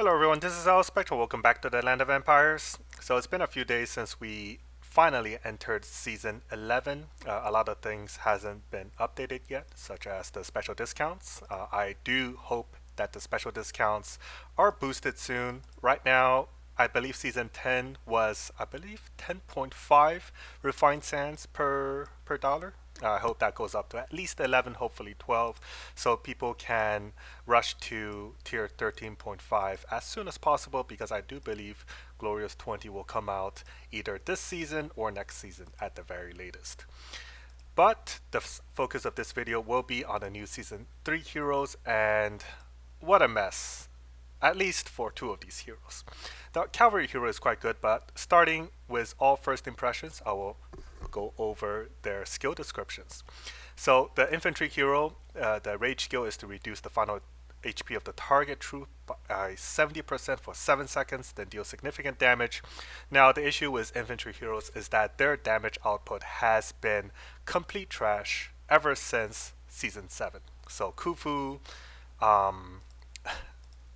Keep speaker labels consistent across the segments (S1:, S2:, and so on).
S1: Hello everyone, this is Al Spectre. Welcome back to the Land of Empires. So it's been a few days since we finally entered Season 11. A lot of things hasn't been updated yet, such as the special discounts. I do hope that the special discounts are boosted soon. Right now, I believe Season 10 was, 10.5 refined sands per dollar. I hope that goes up to at least 11, hopefully 12, so people can rush to tier 13.5 as soon as possible because I do believe Glorious 20 will come out either this season or next season at the very latest. But the focus of this video will be on the new Season 3 heroes, and what a mess. At least for two of these heroes. The cavalry hero is quite good, but starting with all first impressions, I will go over their skill descriptions. So the infantry hero, the rage skill is to reduce the final HP of the target troop by 70% for 7 seconds, then deal significant damage. Now the issue with infantry heroes is that their damage output has been complete trash ever since Season 7. So Khufu,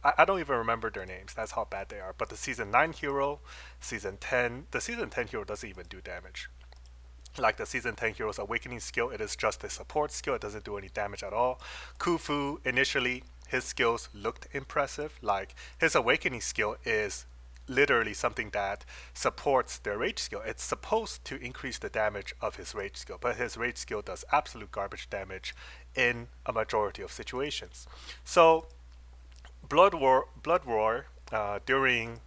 S1: I don't even remember their names. That's how bad they are. But the Season 9 hero, Season 10, the Season 10 hero doesn't even do damage. Like the Season 10 hero's Awakening skill, it is just a support skill. It doesn't do any damage at all. Khufu, initially, his skills looked impressive. Like, his Awakening skill is literally something that supports their rage skill. It's supposed to increase the damage of his rage skill, but his rage skill does absolute garbage damage in a majority of situations. So, Blood Roar during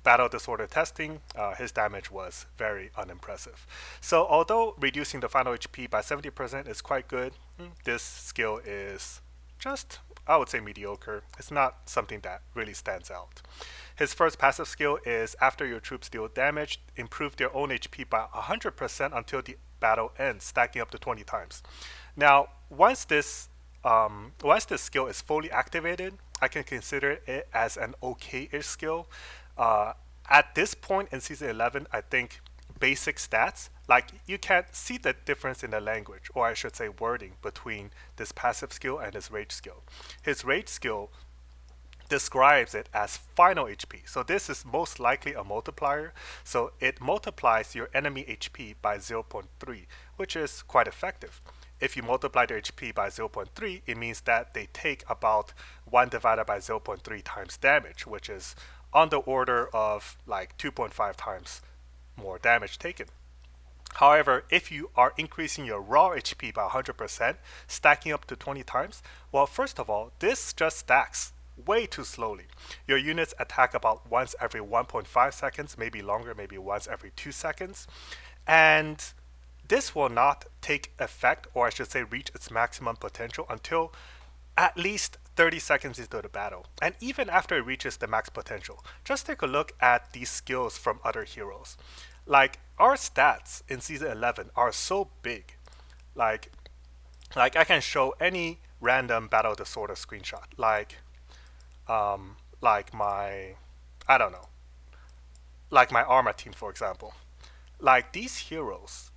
S1: battle disorder testing, his damage was very unimpressive. So although reducing the final HP by 70% is quite good, this skill is just, I would say, mediocre. It's not something that really stands out. His first passive skill is after your troops deal damage, improve their own HP by 100% until the battle ends, stacking up to 20 times. Now, once this skill is fully activated, I can consider it as an okay-ish skill. At this point in Season 11, I think basic stats, like you can see the difference in the language, or I should say wording, between this passive skill and his rage skill. His rage skill describes it as final HP. So this is most likely a multiplier. So it multiplies your enemy HP by 0.3, which is quite effective. If you multiply their HP by 0.3, it means that they take about 1 divided by 0.3 times damage, which is on the order of like 2.5 times more damage taken. However, if you are increasing your raw HP by 100%, stacking up to 20 times, well, first of all, this just stacks way too slowly. Your units attack about once every 1.5 seconds, maybe longer, maybe once every 2 seconds. And this will not take effect, or I should say reach its maximum potential, until at least 30 seconds into the battle. And even after it reaches the max potential, just take a look at these skills from other heroes. Like, our stats in Season 11 are so big. Like I can show any random Battle Disorder screenshot. Like my, I don't know, like my Arma team, for example. Like, these heroes,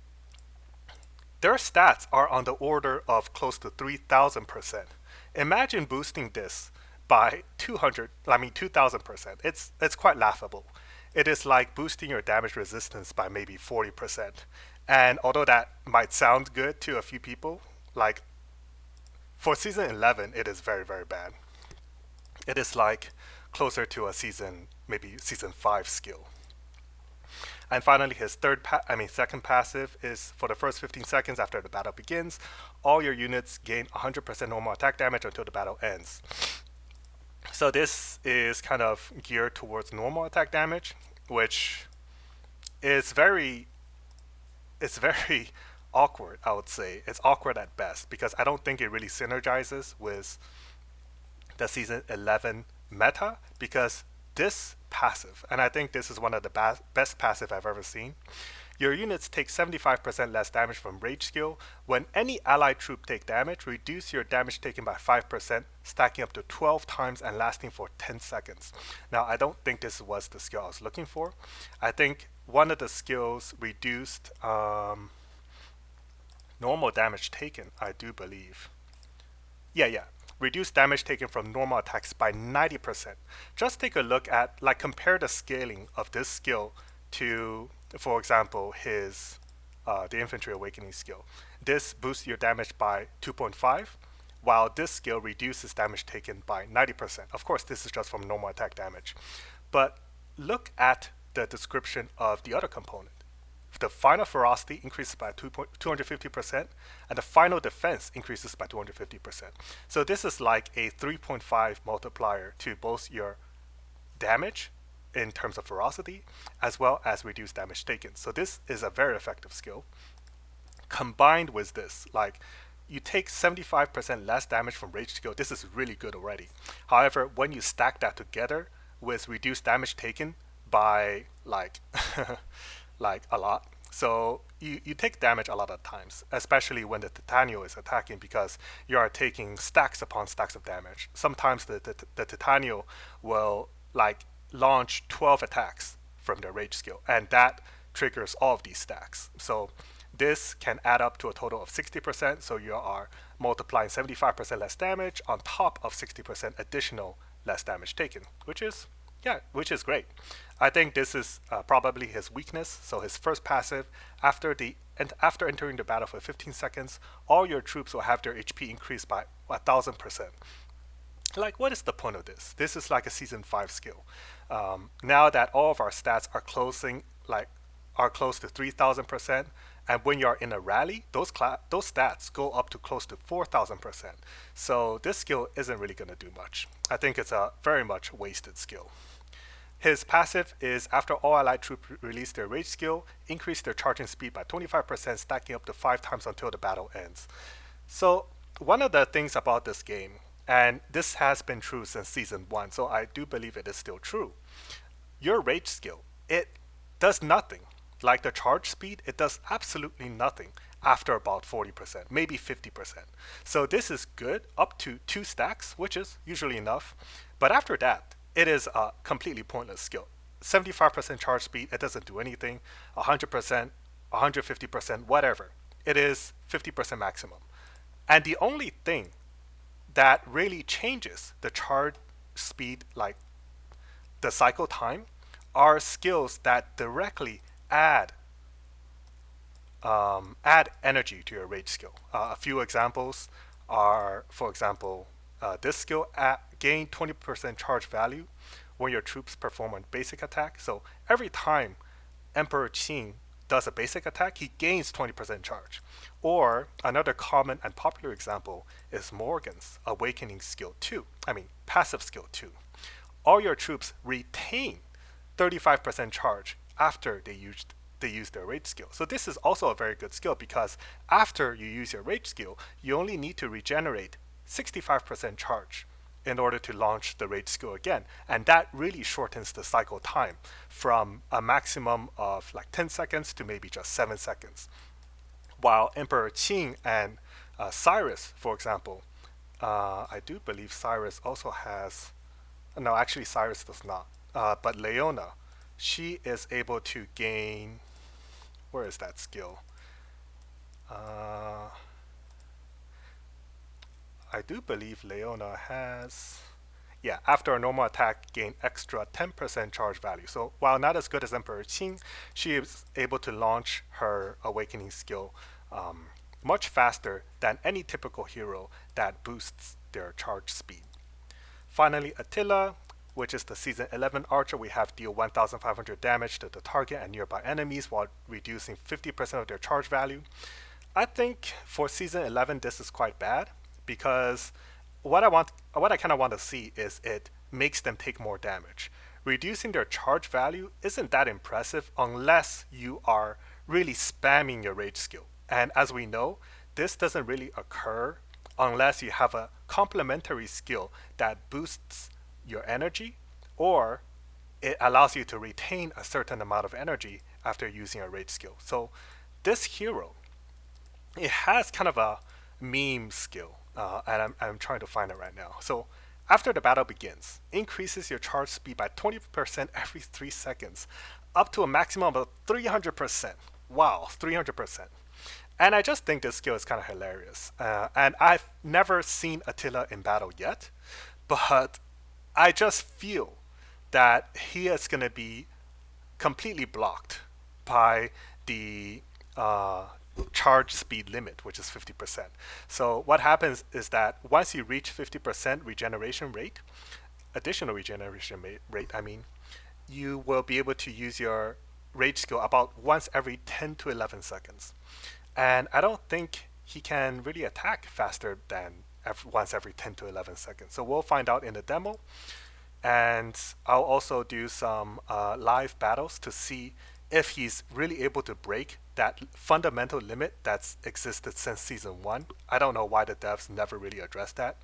S1: their stats are on the order of close to 3,000%. Imagine boosting this by 2,000%. It's quite laughable. It is like boosting your damage resistance by maybe 40%. And although that might sound good to a few people, like for Season 11, it is very, very bad. It is like closer to a maybe Season 5 skill. And finally, his second passive is for the first 15 seconds after the battle begins, all your units gain 100% normal attack damage until the battle ends. So this is kind of geared towards normal attack damage, which is it's very awkward, I would say. It's awkward at best because I don't think it really synergizes with the Season 11 meta, because this passive, and I think this is one of the best passive I've ever seen. Your units take 75% less damage from rage skill. When any allied troop take damage, reduce your damage taken by 5%, stacking up to 12 times and lasting for 10 seconds. Now, I don't think this was the skill I was looking for. I think one of the skills reduced normal damage taken, I do believe. Yeah. reduce damage taken from normal attacks by 90%. Just take a look at, like, compare the scaling of this skill to, for example, the infantry awakening skill. This boosts your damage by 2.5, while this skill reduces damage taken by 90%. Of course, this is just from normal attack damage. But look at the description of the other component. The final ferocity increases by 250%, and the final defense increases by 250%. So this is like a 3.5 multiplier to both your damage in terms of ferocity, as well as reduced damage taken. So this is a very effective skill. Combined with this, like, you take 75% less damage from rage skill. This is really good already. However, when you stack that together with reduced damage taken by like like a lot, so you take damage a lot of times, especially when the Titanio is attacking, because you are taking stacks upon stacks of damage. Sometimes the Titanio will like launch 12 attacks from their rage skill, and that triggers all of these stacks. So this can add up to a total of 60%, so you are multiplying 75% less damage on top of 60% additional less damage taken, which is great. I think this is probably his weakness. So his first passive, after entering the battle for 15 seconds, all your troops will have their HP increased by 1,000%. Like, what is the point of this? This is like a season 5 skill. Now that all of our stats are close to 3,000%, and when you're in a rally, those stats go up to close to 4,000%. So this skill isn't really going to do much. I think it's a very much wasted skill. His passive is after all allied troops release their rage skill, increase their charging speed by 25%, stacking up to 5 times until the battle ends. So one of the things about this game, and this has been true since season 1, so I do believe it is still true, your rage skill, it does nothing. Like the charge speed, it does absolutely nothing after about 40%, maybe 50%. So this is good up to 2 stacks, which is usually enough. But after that, it is a completely pointless skill. 75% charge speed, it doesn't do anything. 100%, 150%, whatever. It is 50% maximum. And the only thing that really changes the charge speed, like the cycle time, are skills that directly add energy to your rage skill. A few examples are, for example, this skill gain 20% charge value when your troops perform a basic attack. So every time Emperor Qing does a basic attack, he gains 20% charge. Or another common and popular example is Morgan's Awakening skill 2. Passive skill 2. All your troops retain 35% charge after they use their rage skill. So this is also a very good skill, because after you use your rage skill, you only need to regenerate 65% charge in order to launch the rage skill again. And that really shortens the cycle time from a maximum of like 10 seconds to maybe just 7 seconds. While Emperor Qing and Cyrus, for example, I do believe Cyrus also has, no, actually Cyrus does not, but Leona, she is able to gain, where is that skill? I do believe Leona has, yeah, after a normal attack, gain extra 10% charge value. So while not as good as Emperor Qing, she is able to launch her awakening skill much faster than any typical hero that boosts their charge speed. Finally, Attila, which is the Season 11 archer, we have deal 1,500 damage to the target and nearby enemies while reducing 50% of their charge value. I think for Season 11 this is quite bad, because what I kind of want to see is it makes them take more damage. Reducing their charge value isn't that impressive unless you are really spamming your rage skill. And as we know, this doesn't really occur unless you have a complementary skill that boosts your energy, or it allows you to retain a certain amount of energy after using a rage skill. So this hero, it has kind of a meme skill, and I'm trying to find it right now. So after the battle begins, increases your charge speed by 20% every 3 seconds, up to a maximum of 300%. Wow, 300%. And I just think this skill is kind of hilarious. And I've never seen Attila in battle yet, but I just feel that he is going to be completely blocked by the charge speed limit, which is 50%. So what happens is that once you reach 50% regeneration rate, additional regeneration rate, I mean, you will be able to use your rage skill about once every 10 to 11 seconds. And I don't think he can really attack faster than once every 10 to 11 seconds. So we'll find out in the demo. And I'll also do some live battles to see if he's really able to break that fundamental limit that's existed since season 1. I don't know why the devs never really addressed that.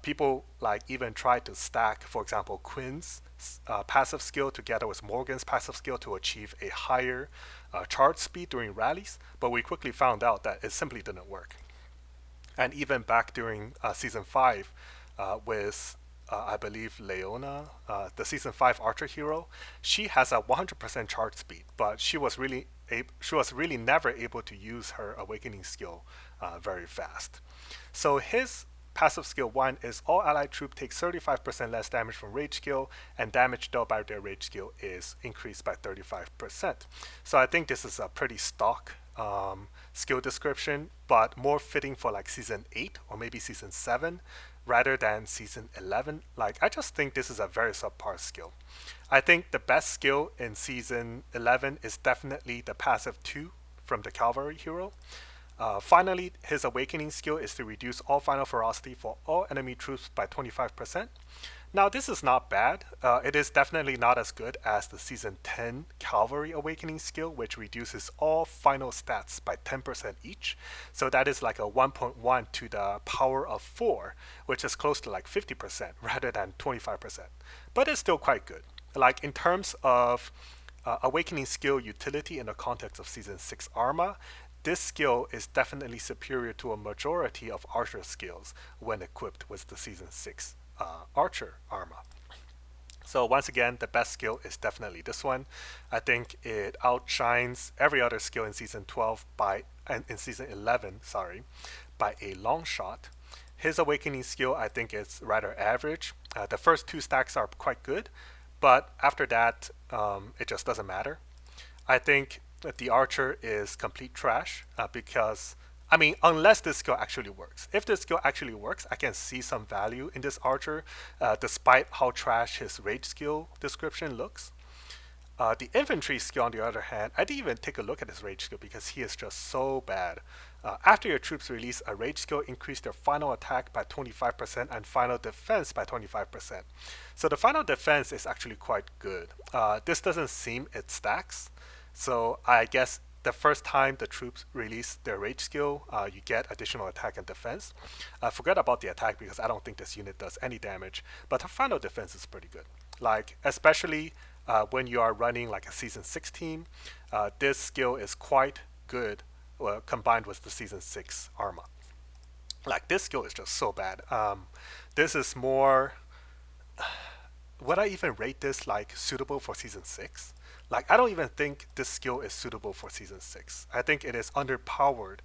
S1: People like even tried to stack, for example, Quinn's passive skill together with Morgan's passive skill to achieve a higher charge speed during rallies, but we quickly found out that it simply didn't work. And even back during season 5 with I believe Leona, the season 5 archer hero, she has a 100% charge speed, but she was really never able to use her awakening skill very fast. So his passive skill 1 is all allied troop takes 35% less damage from rage skill, and damage dealt by their rage skill is increased by 35%. So I think this is a pretty stock skill description, but more fitting for like season 8 or maybe season 7 rather than season 11. Like, I just think this is a very subpar skill. I think the best skill in season 11 is definitely the passive 2 from the cavalry hero. Finally, his awakening skill is to reduce all final ferocity for all enemy troops by 25%. Now, this is not bad. It is definitely not as good as the season 10 cavalry awakening skill, which reduces all final stats by 10% each. So that is like a 1.1 to the power of 4, which is close to like 50% rather than 25%. But it's still quite good. Like, in terms of awakening skill utility in the context of season 6 Arma, this skill is definitely superior to a majority of archer skills when equipped with the season 6 archer Arma. So once again, the best skill is definitely this one. I think it outshines every other skill in season 12 and in season 11, sorry, by a long shot. His awakening skill, I think, is rather average. The first 2 stacks are quite good, but after that, it just doesn't matter. I think that the archer is complete trash because, I mean, unless this skill actually works. If this skill actually works, I can see some value in this archer, despite how trash his rage skill description looks. The infantry skill, on the other hand, I didn't even take a look at his rage skill because he is just so bad. After your troops release a rage skill, increase their final attack by 25% and final defense by 25%. So the final defense is actually quite good. This doesn't seem it stacks. So I guess the first time the troops release their rage skill, you get additional attack and defense. Forget about the attack because I don't think this unit does any damage, but the final defense is pretty good. Like, especially when you are running like a season 6 team, this skill is quite good combined with the season 6 Arma. Like, this skill is just so bad. This is more, would I even rate this like suitable for season 6? Like, I don't even think this skill is suitable for season 6. I think it is underpowered,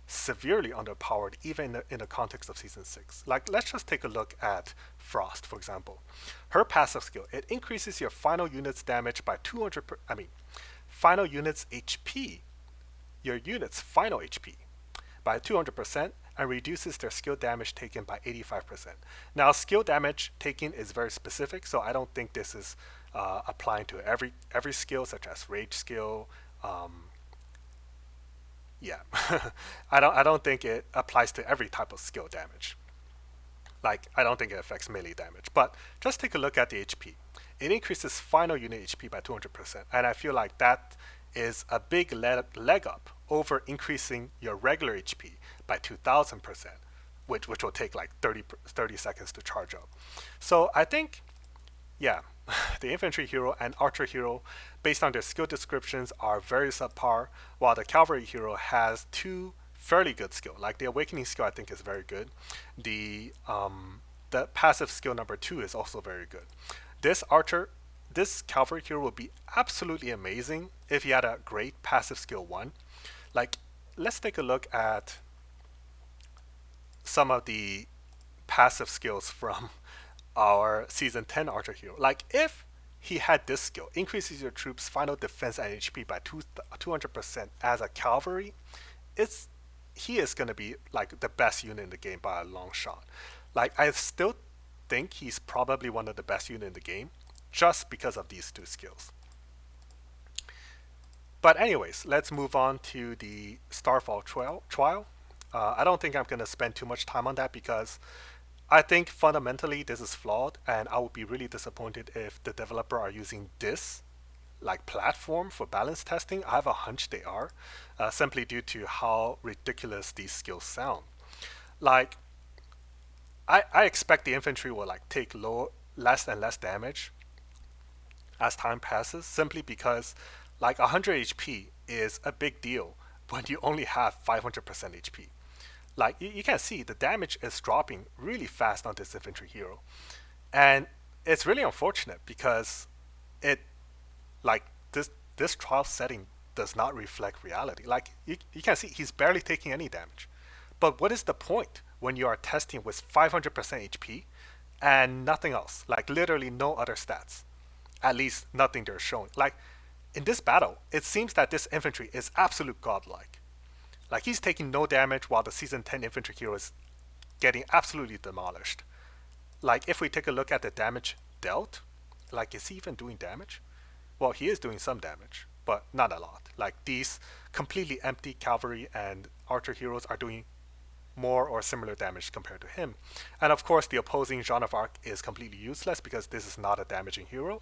S1: severely underpowered, even in the context of season 6. Like, let's just take a look at Frost, for example. Her passive skill, it increases your final unit's damage by 200 final unit's HP, your unit's final HP, by 200%, and reduces their skill damage taken by 85%. Now, skill damage taken is very specific, so I don't think this is applying to every skill, such as rage skill. Yeah, I don't think it applies to every type of skill damage. Like, I don't think it affects melee damage. But just take a look at the HP. It increases final unit HP by 200%, and I feel like that is a big leg up over increasing your regular HP by 2000%, which will take like 30 seconds to charge up. So I think, yeah, the infantry hero and archer hero, based on their skill descriptions, are very subpar, while the cavalry hero has 2 fairly good skill. Like, the awakening skill, I think, is very good. The passive skill number 2 is also very good. This cavalry hero would be absolutely amazing if he had a great passive skill 1. Like, let's take a look at some of the passive skills from our season 10 archer hero. Like if he had this skill, increases your troops' final defense and HP by 200% as a cavalry, it's he is gonna be like the best unit in the game by a long shot. Like I still think he's probably one of the best unit in the game just because of these two skills. But anyways, let's move on to the Starfall trial. I don't think I'm gonna spend too much time on that because I think fundamentally this is flawed, and I would be really disappointed if the developer are using this like platform for balance testing. I have a hunch they are, simply due to how ridiculous these skills sound. Like I expect the infantry will like take less and less damage as time passes, simply because like 100 HP is a big deal when you only have 500% HP. Like you can see the damage is dropping really fast on this infantry hero, and it's really unfortunate because it like this trial setting does not reflect reality. Like you can see he's barely taking any damage, but what is the point when you are testing with 500% HP and nothing else, like literally no other stats, at least nothing they're showing. Like in this battle it seems that this infantry is absolute godlike. Like he's taking no damage while the season 10 infantry hero is getting absolutely demolished. Like if we take a look at the damage dealt, like is he even doing damage? Well, he is doing some damage, but not a lot. Like these completely empty cavalry and archer heroes are doing more or similar damage compared to him. And of course the opposing Jean of Arc is completely useless because this is not a damaging hero.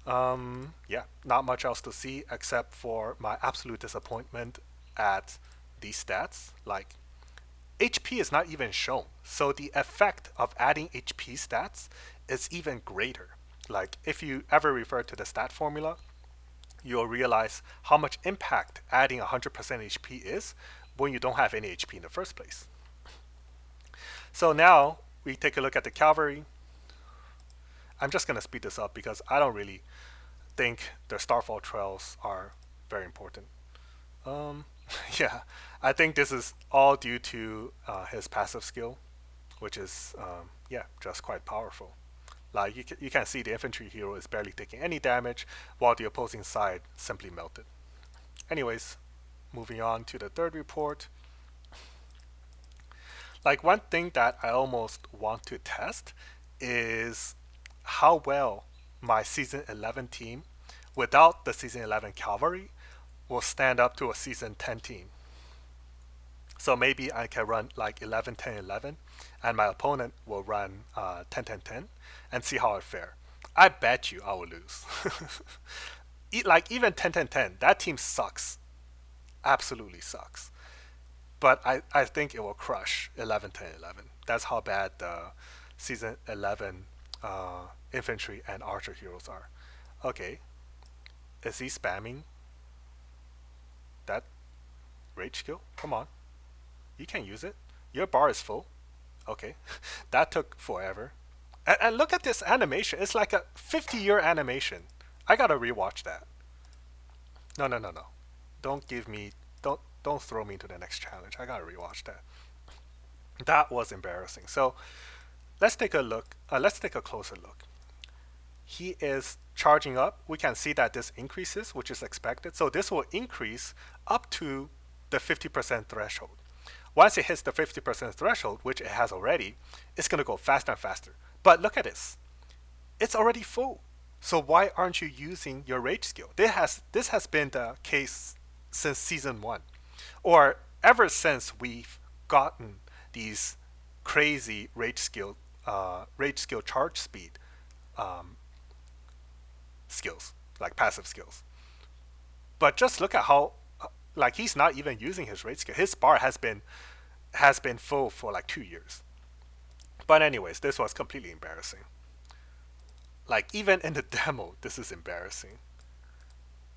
S1: Yeah, not much else to see except for my absolute disappointment at these stats. Like HP is not even shown, so the effect of adding HP stats is even greater. Like if you ever refer to the stat formula, you'll realize how much impact adding 100% HP is when you don't have any HP in the first place. So now we take a look at the cavalry. I'm just going to speed this up because I don't really think the Starfall trials are very important. Um, yeah, I think this is all due to his passive skill, which is yeah, just quite powerful. Like you can see the infantry hero is barely taking any damage, while the opposing side simply melted. Anyways, moving on to the third report. Like one thing that I almost want to test is how well my season 11 team, without the season 11 cavalry, will stand up to a season 10 team. So maybe I can run like 11 10 11 and my opponent will run 10 10 10 and see how it fare. I bet you I will lose. Like even 10 10 10, that team sucks. Absolutely sucks. But I think it will crush 11 10 11. That's how bad the season 11 infantry and archer heroes are. Okay, is he spamming that rage skill? Come on, you can use it. Your bar is full. Okay, that took forever. And look at this animation. It's like a 50-year animation. I gotta rewatch that. No, no, no, no. Don't give me. Don't throw me into the next challenge. I gotta rewatch that. That was embarrassing. So let's take a look. Let's take a closer look. He is charging up. We can see that this increases, which is expected. So this will increase up to the 50% threshold. Once it hits the 50% threshold, which it has already, it's going to go faster and faster. But look at this. It's already full. So why aren't you using your rage skill? This has been the case since season 1. Or ever since we've gotten these crazy rage skill charge speed skills, like passive skills. But just look at how like he's not even using his rage skill. His bar has been full for like 2 years. But anyways, this was completely embarrassing. Like even in the demo, this is embarrassing.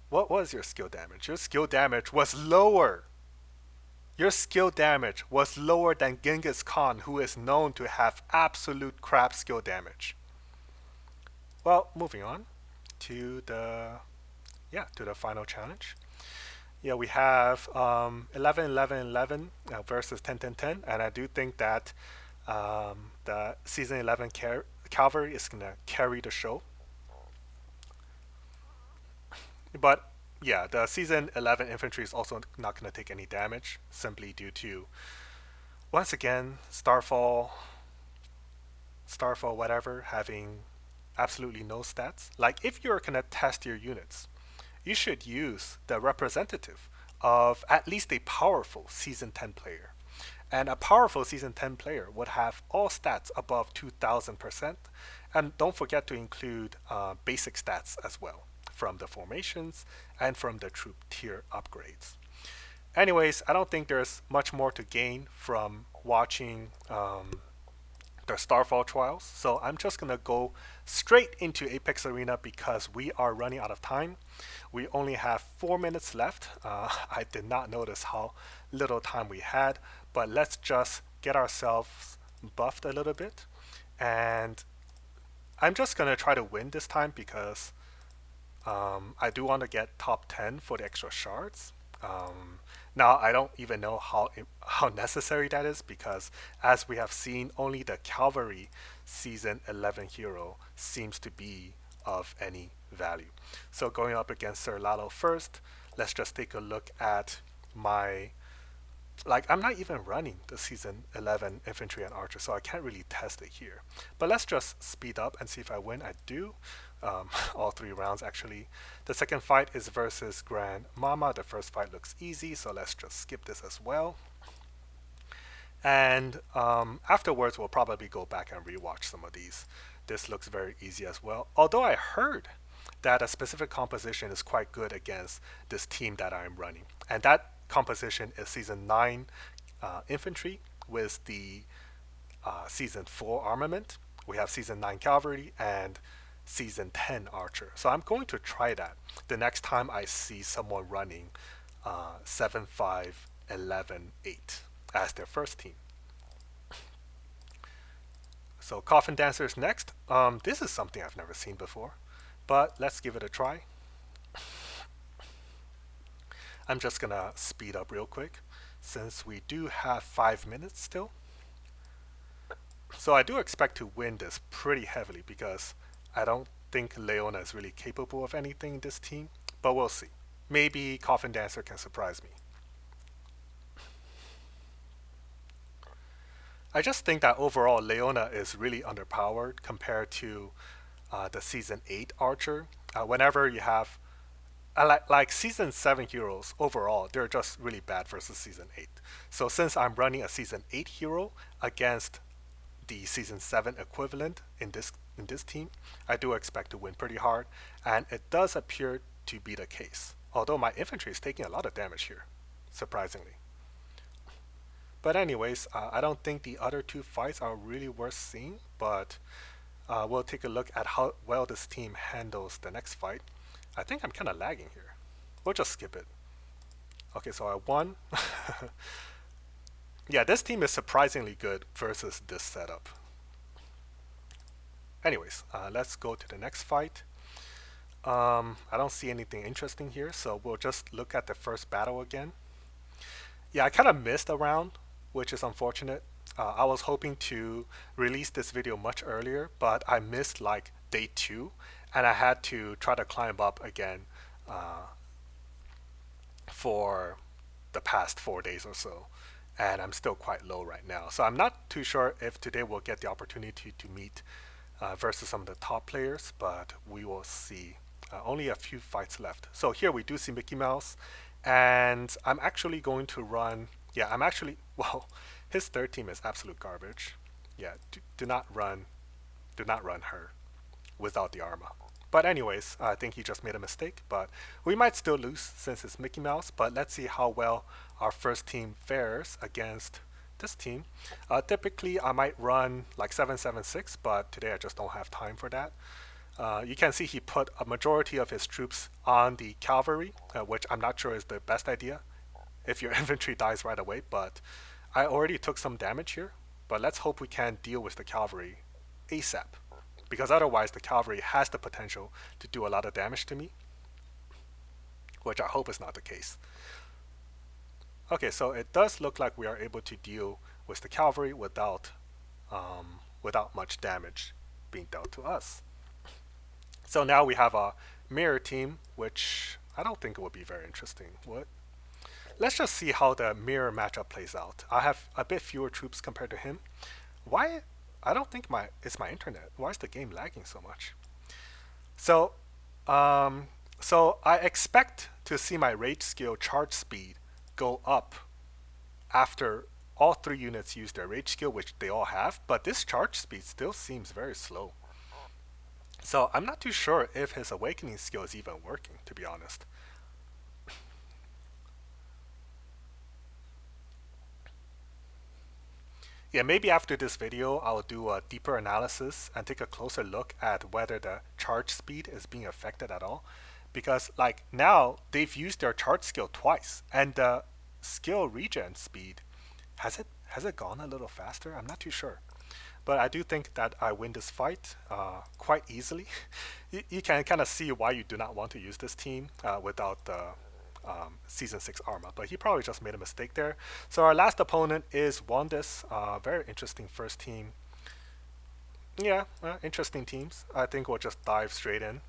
S1: What was your skill damage? Your skill damage was lower. Your skill damage was lower than Genghis Khan, who is known to have absolute crap skill damage. Well, moving on to the final challenge. Yeah, we have 11, 11, 11 versus 10, 10, 10, and I do think that the season 11 cavalry is gonna carry the show. But yeah, the season 11 infantry is also not gonna take any damage simply due to once again Starfall, whatever, having absolutely no stats. Like if you're gonna test your units, you should use the representative of at least a powerful Season 10 player. And a powerful Season 10 player would have all stats above 2000%. And don't forget to include basic stats as well from the formations and from the troop tier upgrades. Anyways, I don't think there's much more to gain from watching their Starfall trials. So I'm just gonna go straight into Apex Arena because we are running out of time. We only have 4 minutes left. I did not notice how little time we had, but let's just get ourselves buffed a little bit. And I'm just gonna try to win this time because I do want to get top 10 for the extra shards. Now I don't even know how necessary that is because as we have seen, only the cavalry season 11 hero seems to be of any value. So going up against Sir Lalo first, let's just take a look at my I'm not even running the season 11 infantry and archer, so I can't really test it here. But let's just speed up and see if I win. I do. All 3 rounds actually. The second fight is versus Grand Mama. The first fight looks easy, so let's just skip this as well. And afterwards, we'll probably go back and rewatch some of these. This looks very easy as well. Although I heard that a specific composition is quite good against this team that I'm running. And that composition is Season 9 infantry with the Season 4 armament. We have Season 9 cavalry and Season 10 archer. So I'm going to try that the next time I see someone running 7, 5, 11, 8 as their first team. So Coffin Dancer is next. This is something I've never seen before, but let's give it a try. I'm just gonna speed up real quick since we do have 5 minutes still. So I do expect to win this pretty heavily because I don't think Leona is really capable of anything in this team, but we'll see. Maybe Coffin Dancer can surprise me. I just think that overall Leona is really underpowered compared to the Season 8 Archer. Whenever you have like Season 7 heroes overall, they're just really bad versus Season 8. So since I'm running a Season 8 hero against the Season 7 equivalent in this team, I do expect to win pretty hard, and it does appear to be the case. Although my infantry is taking a lot of damage here, surprisingly. But anyways, I don't think the other 2 fights are really worth seeing, but we'll take a look at how well this team handles the next fight. I think I'm kind of lagging here. We'll just skip it. Okay, so I won. Yeah, this team is surprisingly good versus this setup. Anyways, let's go to the next fight. I don't see anything interesting here, so we'll just look at the first battle again. Yeah, I kind of missed a round, which is unfortunate. I was hoping to release this video much earlier, but I missed like day 2, and I had to try to climb up again for the past 4 days or so, and I'm still quite low right now. So I'm not too sure if today we'll get the opportunity to meet versus some of the top players, but we will see. Only a few fights left. So here we do see Mickey Mouse, and I'm actually going to run. Yeah, I'm actually well. His third team is absolute garbage. Yeah, do not run. Do not run her without the armor. But anyways, I think he just made a mistake. But we might still lose since it's Mickey Mouse. But let's see how well our first team fares against this team. Typically, I might run like 776, but today I just don't have time for that. You can see he put a majority of his troops on the cavalry, which I'm not sure is the best idea if your infantry dies right away. But I already took some damage here. But let's hope we can deal with the cavalry ASAP, because otherwise the cavalry has the potential to do a lot of damage to me. which I hope is not the case. Okay, so it does look like we are able to deal with the cavalry without much damage being dealt to us. So now we have a mirror team, which I don't think it would be very interesting. What? Let's just see how the mirror matchup plays out. I have a bit fewer troops compared to him. Why? I don't think it's my internet. Why is the game lagging so much? So, um, so I expect to see my rage skill charge speed go up after all three units use their rage skill, which they all have. But this charge speed still seems very slow. So I'm not too sure if his awakening skill is even working, to be honest. Yeah, maybe after this video, I'll do a deeper analysis and take a closer look at whether the charge speed is being affected at all. Because like now, they've used their charge skill twice, and the skill regen speed, has it gone a little faster? I'm not too sure. But I do think that I win this fight quite easily. You can kind of see why you do not want to use this team without the Season 6 armor, but he probably just made a mistake there. So our last opponent is Wandis. Very interesting first team. Yeah, interesting teams. I think we'll just dive straight in.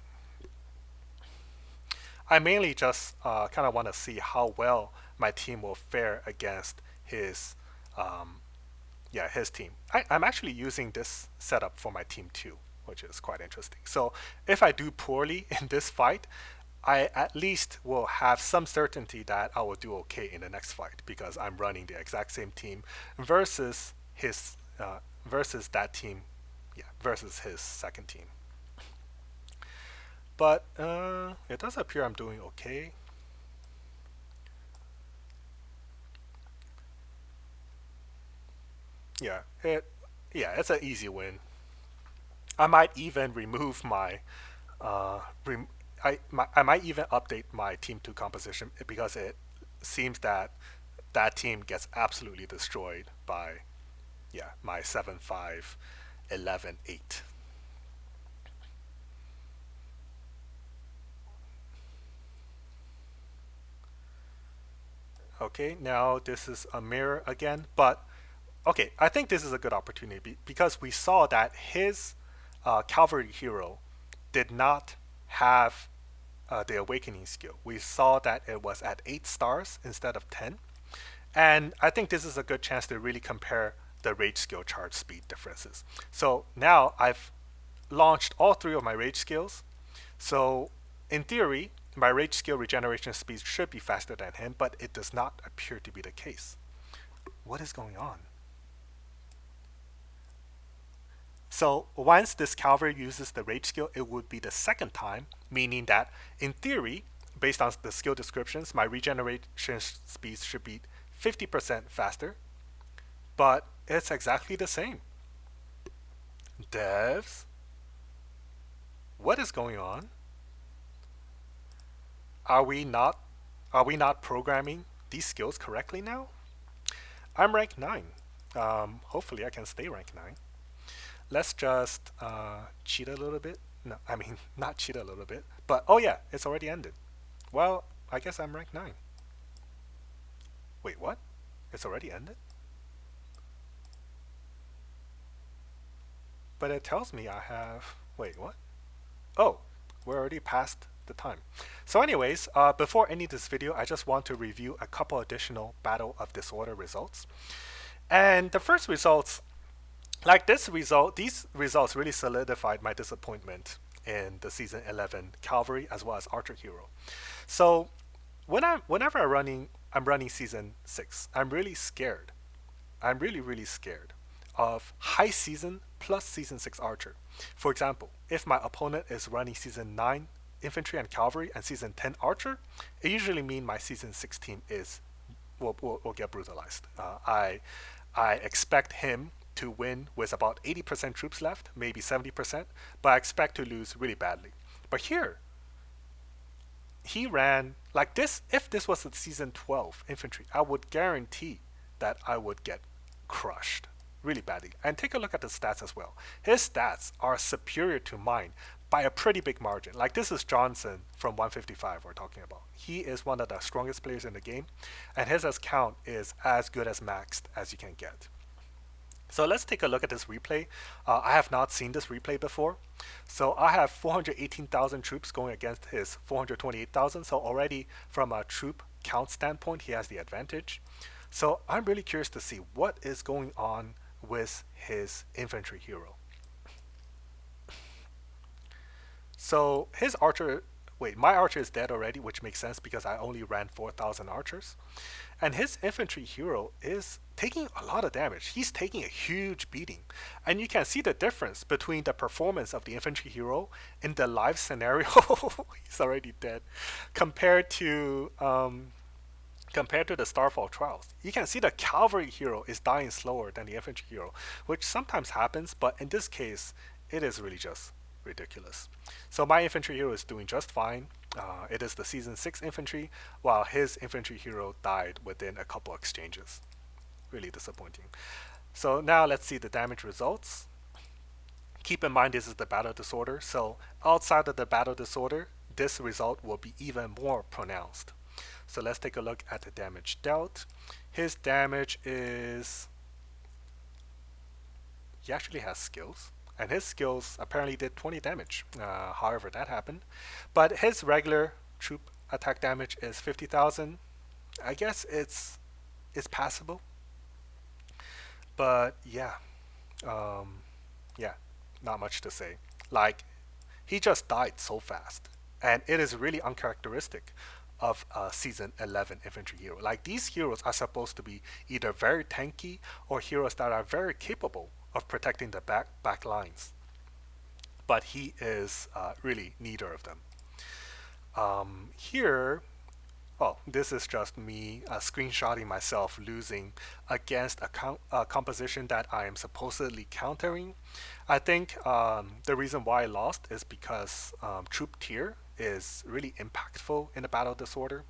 S1: I mainly just kind of want to see how well my team will fare against his his team. I'm actually using this setup for my team too, which is quite interesting. So if I do poorly in this fight, I at least will have some certainty that I will do okay in the next fight because I'm running the exact same team versus his versus that team, yeah, versus his second team. But it does appear I'm doing okay. Yeah, it's an easy win. I might even remove my rem- I might even update my team 2 composition because it seems that that team gets absolutely destroyed by my 7-5 11-8. Okay, now this is a mirror again, but okay, I think this is a good opportunity because we saw that his cavalry hero did not have the awakening skill. We saw that it was at 8 stars instead of 10. And I think this is a good chance to really compare the rage skill charge speed differences. So now I've launched all three of my rage skills. So in theory, my rage skill regeneration speed should be faster than him, but it does not appear to be the case. What is going on? So once this cavalry uses the rage skill, it would be the second time, meaning that in theory, based on the skill descriptions, my regeneration speed should be 50% faster, but it's exactly the same. Devs, what is going on? Are we not programming these skills correctly now? I'm rank 9. Hopefully I can stay rank 9. Let's just cheat a little bit. No, I mean, not cheat a little bit. But, oh yeah, it's already ended. Well, I guess I'm rank 9. Wait, what? It's already ended? But it tells me I have... Wait, what? Oh, we're already past the time. So anyways, before ending this video, I just want to review a couple additional Battle of Disorder results. And the first results, like these results really solidified my disappointment in the Season 11 Cavalry as well as Archer Hero. So whenever I'm running Season 6, I'm really scared. I'm really scared of high season plus Season 6 Archer. For example, if my opponent is running Season 9 Infantry and Cavalry and Season 10 Archer, it usually means my Season 6 team will get brutalized. I expect him to win with about 80% troops left, maybe 70%, but I expect to lose really badly. But here, he ran like this. If this was a Season 12 Infantry, I would guarantee that I would get crushed really badly. And take a look at the stats as well. His stats are superior to mine by a pretty big margin. Like this is Johnson from 155 we're talking about. He is one of the strongest players in the game, and his count is as good as maxed as you can get. So let's take a look at this replay. I have not seen this replay before. So I have 418,000 troops going against his 428,000. So already from a troop count standpoint, he has the advantage. So I'm really curious to see what is going on with his infantry hero. So his archer, wait, my archer is dead already, which makes sense because I only ran 4,000 archers. And his infantry hero is taking a lot of damage. He's taking a huge beating. And you can see the difference between the performance of the infantry hero in the live scenario, he's already dead, compared to the Starfall trials. You can see the cavalry hero is dying slower than the infantry hero, which sometimes happens, but in this case, it is really just ridiculous. So my infantry hero is doing just fine. It is the season 6 infantry, while his infantry hero died within a couple exchanges. Really disappointing. So now let's see the damage results. Keep in mind this is the battle disorder, so outside of the battle disorder, this result will be even more pronounced. So let's take a look at the damage dealt. His damage is... he actually has skills, and his skills apparently did 20 damage. However, that happened. But his regular troop attack damage is 50,000. I guess it's passable. But yeah, yeah, not much to say. Like, he just died so fast, and it is really uncharacteristic of a season 11 infantry hero. Like, these heroes are supposed to be either very tanky or heroes that are very capable of protecting the back lines, but he is really neither of them. Here, oh, this is just me screenshotting myself losing against a composition that I am supposedly countering. I think the reason why I lost is because troop tier is really impactful in the battle disorder.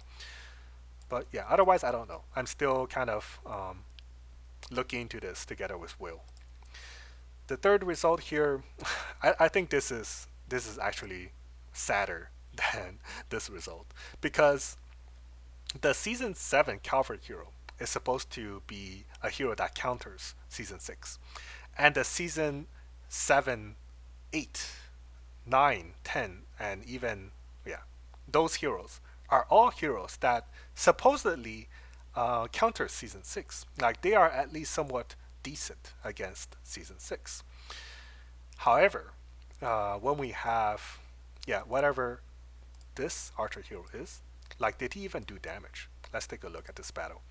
S1: But yeah, otherwise I don't know. I'm still kind of looking into this together with Will. The third result here, I think this is actually sadder than this result, because the season 7 cavalry hero is supposed to be a hero that counters season 6, and the season 7, 8, 9, 10, and even, yeah, those heroes are all heroes that supposedly counter season 6. Like, they are at least somewhat decent against season 6. However, when we have, yeah, whatever this archer hero is, like, did he even do damage? Let's take a look at this battle.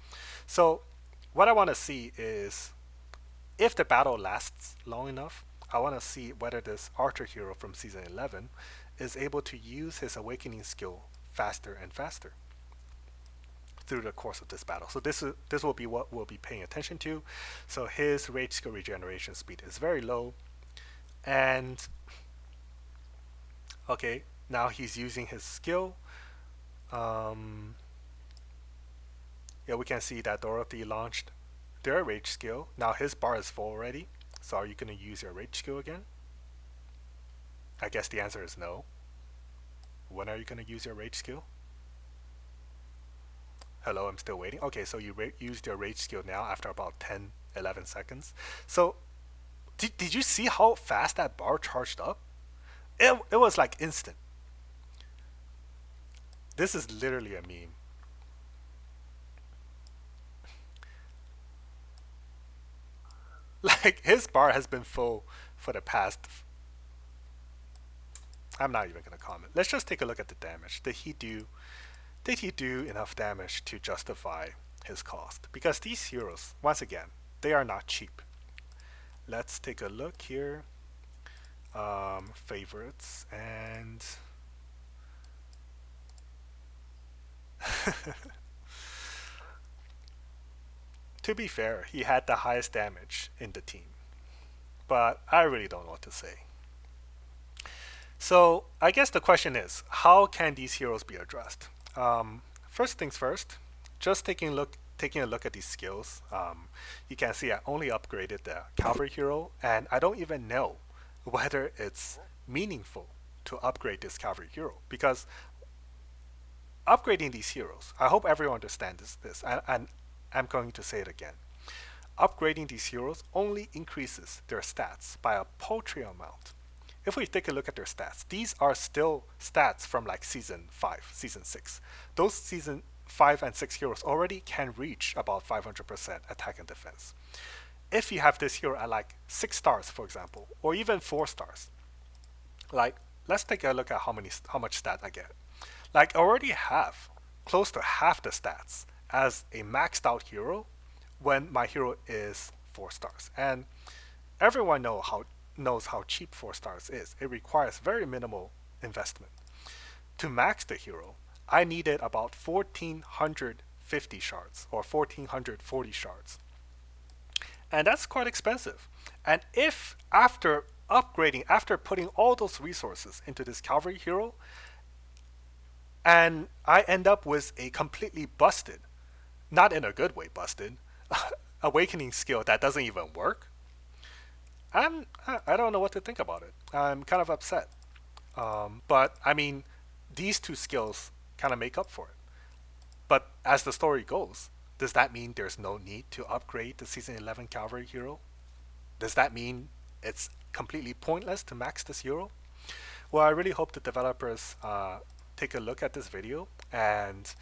S1: So what I want to see is, if the battle lasts long enough, I want to see whether this archer hero from season 11 is able to use his awakening skill faster and faster through the course of this battle. So this will be what we'll be paying attention to. So his rage skill regeneration speed is very low, and okay, now he's using his skill. Yeah, we can see that Dorothy launched their rage skill. Now his bar is full already. So are you going to use your rage skill again? I guess the answer is no. When are you going to use your rage skill? Hello, I'm still waiting. Okay, so you used your rage skill now after about 10, 11 seconds. So did you see how fast that bar charged up? It was like instant. This is literally a meme. Like, his bar has been full for the past... I'm not even going to comment. Let's just take a look at the damage. Did he do enough damage to justify his cost? Because these heroes, once again, they are not cheap. Let's take a look here. Favorites, and to be fair, he had the highest damage in the team, but I really don't know what to say. So I guess the question is, how can these heroes be addressed? First things first, just taking a look at these skills, you can see I only upgraded the cavalry hero, and I don't even know whether it's meaningful to upgrade this cavalry hero because upgrading these heroes, I hope everyone understands this, and I'm going to say it again. Upgrading these heroes only increases their stats by a paltry amount. If we take a look at their stats, these are still stats from like season 5, season 6. Those season 5 and 6 heroes already can reach about 500% attack and defense. If you have this hero at like 6 stars, for example, or even 4 stars, like let's take a look at how much stat I get. Like I already have close to half the stats as a maxed out hero when my hero is 4 stars. And everyone knows how cheap 4 stars is. It requires very minimal investment. To max the hero, I needed about 1450 shards or 1440 shards. And that's quite expensive. And if after upgrading, after putting all those resources into this cavalry hero, and I end up with a completely busted, not in a good way busted, awakening skill that doesn't even work, I don't know what to think about it. I'm kind of upset. But I mean, these two skills kind of make up for it. But as the story goes, does that mean there's no need to upgrade the season 11 cavalry hero? Does that mean it's completely pointless to max this hero? Well, I really hope the developers take a look at this video and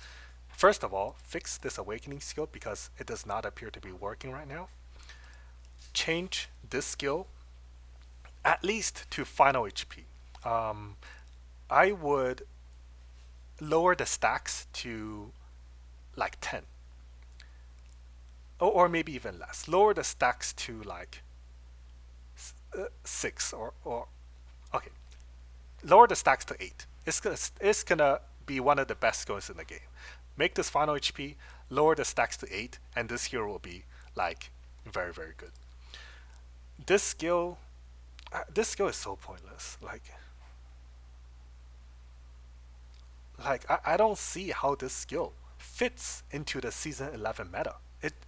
S1: first of all, fix this awakening skill because it does not appear to be working right now. Change this skill at least to final HP. I would lower the stacks to like 10. Or maybe even less. Lower the stacks to like 6 or okay. Lower the stacks to 8. It's gonna be one of the best skills in the game. Make this final HP, lower the stacks to 8, and this hero will be like very, very good. This skill is so pointless. I don't see how this skill fits into the season 11 meta.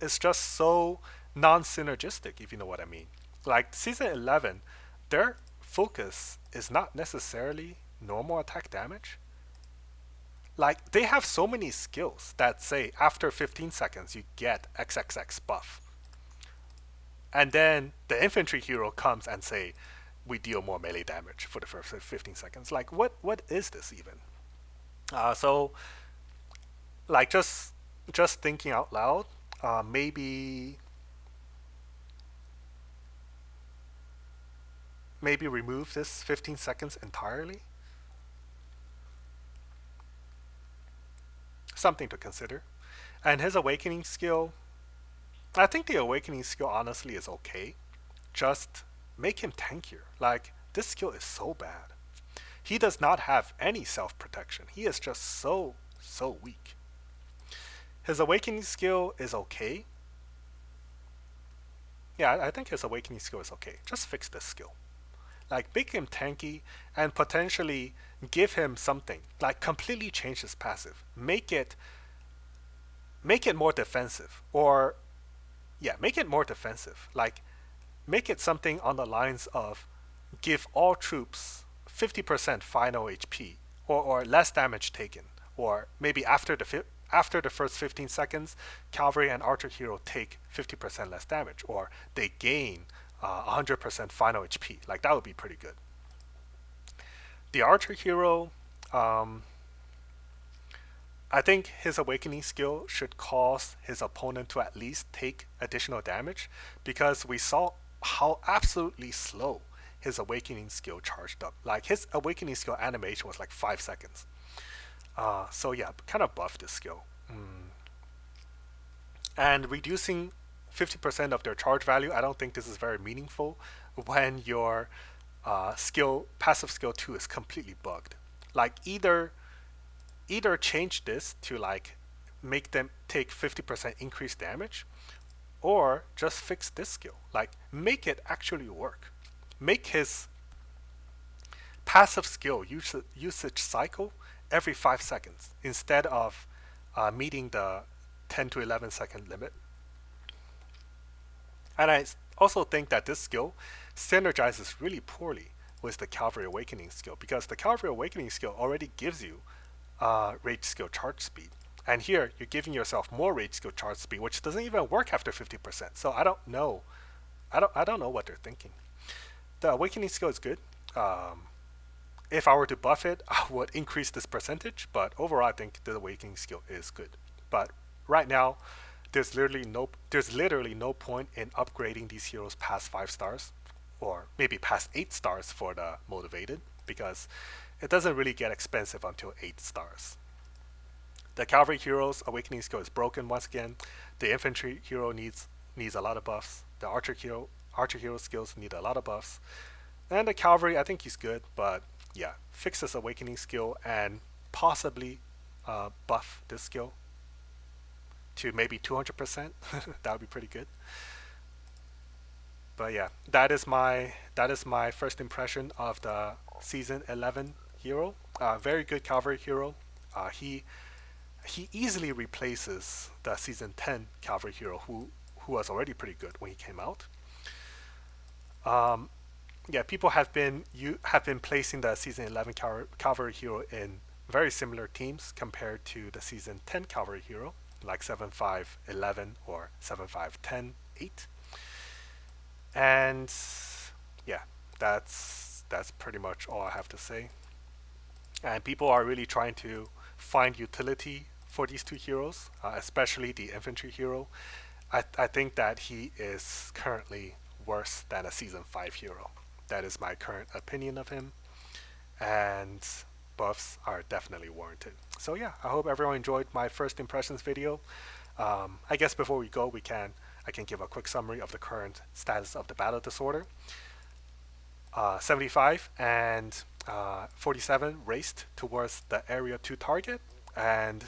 S1: It's just so non-synergistic, if you know what I mean. Like season 11, their focus is not necessarily normal attack damage. Like they have so many skills that say after 15 seconds you get XXX buff. And then the infantry hero comes and say we deal more melee damage for the first 15 seconds. Like what is this even? So like just thinking out loud, maybe remove this 15 seconds entirely. Something to consider. And his awakening skill, I think the awakening skill honestly is okay. Just make him tankier. Like this skill is so bad. He does not have any self-protection. He is just so weak. His awakening skill is okay. Yeah, I think his awakening skill is okay. Just fix this skill. Like make him tanky and potentially give him something. Like completely change his passive. Make it more defensive. Or yeah, make it more defensive. Like make it something on the lines of give all troops 50% final HP or less damage taken. Or maybe after the first 15 seconds, cavalry and archer hero take 50% less damage, or they gain 100% final HP. Like that would be pretty good. The archer hero, I think his awakening skill should cause his opponent to at least take additional damage, because we saw how absolutely slow his awakening skill charged up. Like his awakening skill animation was like 5 seconds. So yeah, kind of buff this skill. And reducing 50% of their charge value, I don't think this is very meaningful when your passive skill 2 is completely bugged. Like either change this to like make them take 50% increased damage, or just fix this skill. Like make it actually work. Make his passive skill usage cycle every 5 seconds instead of meeting the 10 to 11 second limit. And I also think that this skill synergizes really poorly with the Cavalry Awakening skill, because the Cavalry Awakening skill already gives you rage skill charge speed. And here you're giving yourself more rage skill charge speed, which doesn't even work after 50%. So I don't know. I don't know what they're thinking. The Awakening skill is good. If I were to buff it, I would increase this percentage, but overall I think the Awakening skill is good. But right now, there's literally no point in upgrading these heroes past 5 stars, or maybe past 8 stars for the motivated, because it doesn't really get expensive until 8 stars. The Cavalry hero's Awakening skill is broken once again. The Infantry hero needs a lot of buffs. The Archer hero skills need a lot of buffs. And the Cavalry, I think he's good, but yeah, fix this Awakening skill and possibly buff this skill to maybe 200%. That would be pretty good. But yeah, that is my first impression of the season 11 hero. Very good Cavalry hero. He easily replaces the season 10 Cavalry hero, who was already pretty good when he came out. Yeah, people have been placing the season 11 Cavalry hero in very similar teams compared to the season 10 Cavalry hero, like 7-5-11 or 7-5-10-8. And yeah, that's pretty much all I have to say. And people are really trying to find utility for these two heroes, especially the infantry hero. I think that he is currently worse than a season 5 hero. That is my current opinion of him, and buffs are definitely warranted. So yeah, I hope everyone enjoyed my first impressions video. I guess before we go, I can give a quick summary of the current status of the battle disorder. 75 and 47 raced towards the area 2 target, and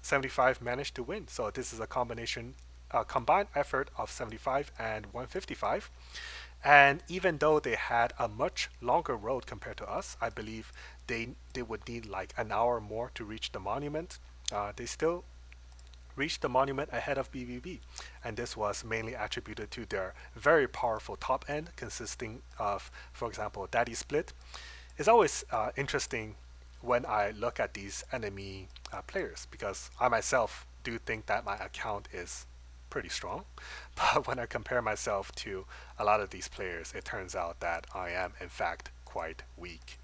S1: 75 managed to win. So this is a combined effort of 75 and 155. And even though they had a much longer road compared to us, I believe they would need like an hour more to reach the monument. They still reached the monument ahead of BBB, and this was mainly attributed to their very powerful top end, consisting of, for example, Daddy Split. It's always interesting when I look at these enemy players, because I myself do think that my account is pretty strong, but when I compare myself to a lot of these players, it turns out that I am in fact quite weak.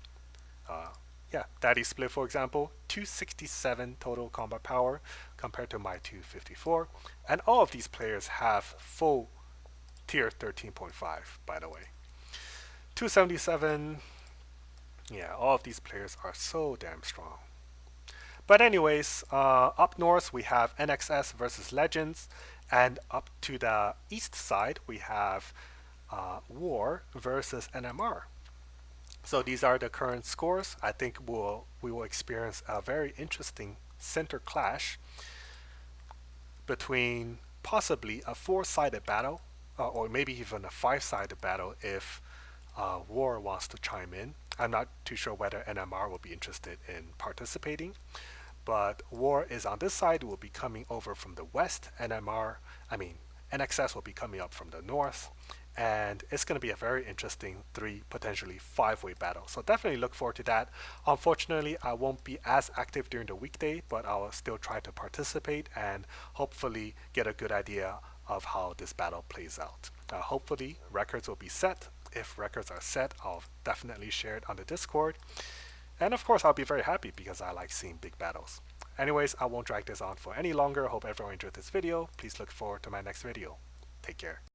S1: Yeah, Daddy Split, for example, 267 total combat power compared to my 254, and all of these players have full tier 13.5, by the way. 277, yeah, all of these players are so damn strong. But anyways, up north we have NXS versus Legends, and up to the east side we have War versus NMR. So these are the current scores. I think we will experience a very interesting center clash between possibly a 4-sided battle, or maybe even a 5-sided battle if War wants to chime in. I'm not too sure whether NMR will be interested in participating, but War is on this side, will be coming over from the west. NXS will be coming up from the north, and it's going to be a very interesting 3, potentially 5-way battle. So definitely look forward to that. Unfortunately, I won't be as active during the weekday, but I'll still try to participate and hopefully get a good idea of how this battle plays out. Hopefully records will be set. If records are set, I'll definitely share it on the Discord. And of course, I'll be very happy because I like seeing big battles. Anyways, I won't drag this on for any longer. Hope everyone enjoyed this video. Please look forward to my next video. Take care.